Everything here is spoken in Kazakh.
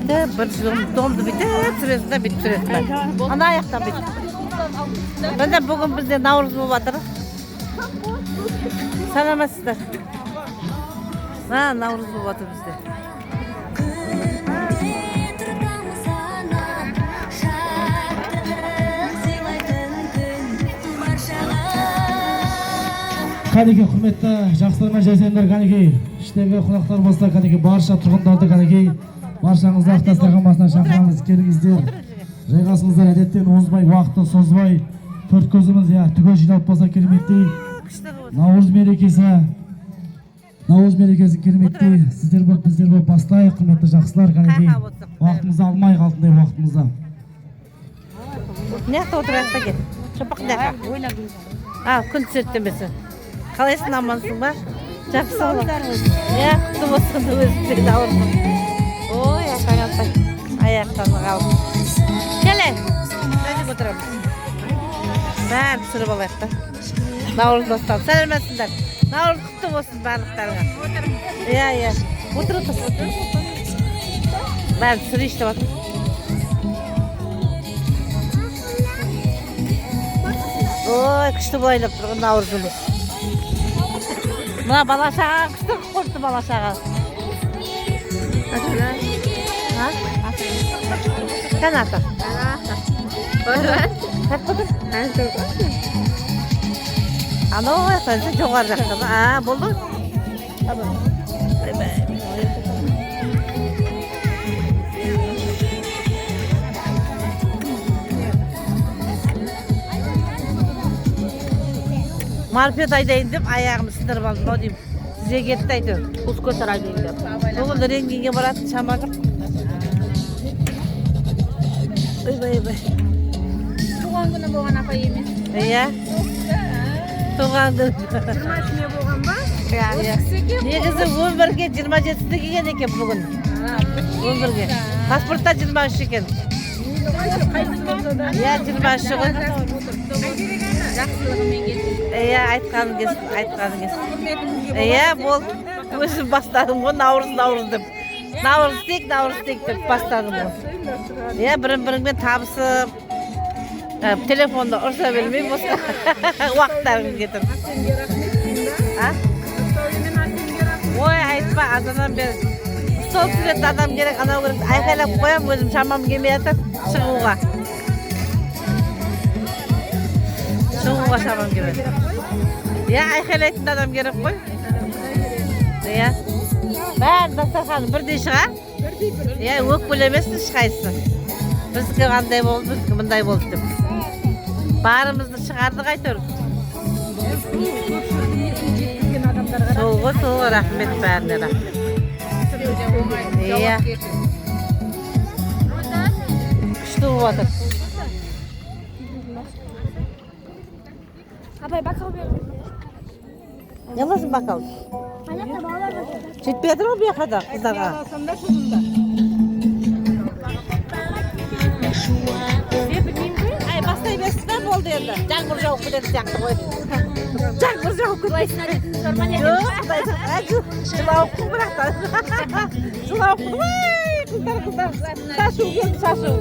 Bitti, bir doldu bitti, süresinde bitti süresinde. Ana ayakta bitti. Ben de bugün bizde Navruz mu vardır? Selametsizler. Ha, Navruz mu vardır bizde? Kaneki hürmetli жақсылармен жайсаңдар kaneki іштегі қонақтар болса kaneki барша тұрғындарды kaneki баршаңызды ақтастырған басына шақырамыз келіңіздер жайғасыңыздар әдеттен озбай уақытты созбай төрт көзіміз түгел жиналып болса кереметтей Наурыз мерекесі кереметтей сіздер болып біздер болып бастайық құрметті жақсылар kaneki уақытымызды алмай қалдыңдай уақытымызды Ne yaptı oturakta gel. Çapak ne yaptı? Ha, kun sürtlemesi. Kalıyorsun amansın bak. Жақсы olur. Ya, kutu olsun da özünde de olsun. Oy, ayaktan kaldım. Gelin. Hadi oturalım. Ben sürüp alayım da. Navruz dostum. Selametsizler. Navruz kutlu olsun barlıklarına. Ya. Otur. Ben sürü işte bak. Oy, kışta boylap durgun Navruz'umuz. Buna bala şağa, kışta kurtu bala şağa. Ha? Sen ata. Kalk budur. Ano, sen joğar жақта. Ha, buldu. Tamam. Marifet ayda indim, ayağımı sındırıp aldım, o diyeyim. Size gitti aydı. Uzkotar ayda indim. Bugün de rengine baratın, şamadım. Oy. Tuğan günü boğan apa yemin. Ya. Tuğan günü. 20'sine boğan var. Ya. Negizі 11'ge 27'sinde gelген eкен bugün. 11'ge. Pasportta 23 eкен. Ya 23 gün. Жақсылығымен келдім. Ya айтқаның келсін. Ya бол. Өзім бастадым ғой Наурыз деп. Наурыз тек деп бастадым ғой. Ya бірін-біріңмен табысып, телефонда ұрса бермей босқа уақыттарыңыз кетір. Ой, айтпа, азаннан бері. Сол суретті адам керек, анау керек. Айқайлап қоям, өзім шамам келмей жатыр шығуға. Шығуға шамам келмеді. Ya, айқайлайтын адам керек қой. Ya. Бәрі дастарханы бірдей шыға? Ya, өкпелемесін ешқайсысы. Біздікі қандай болды, біздікі мындай болды деп. Барымызды шығардық айтыр. Сол рахмет бәріне рахмет. Ya. Күшті болып отыр. Апай, бақал берді. Ne alasın bakalım? Жетпей жатыр ма bu жаққа қыздарға? Ай, бастай берсін болды енді. Жаңбыр жауып кетеді сияқты ғой. Жаңбыр жауып кетеді. Жоқ, жылауып қу бірақ та. Жылауып қу. Ой, қыздар. Шашу келді, шашу.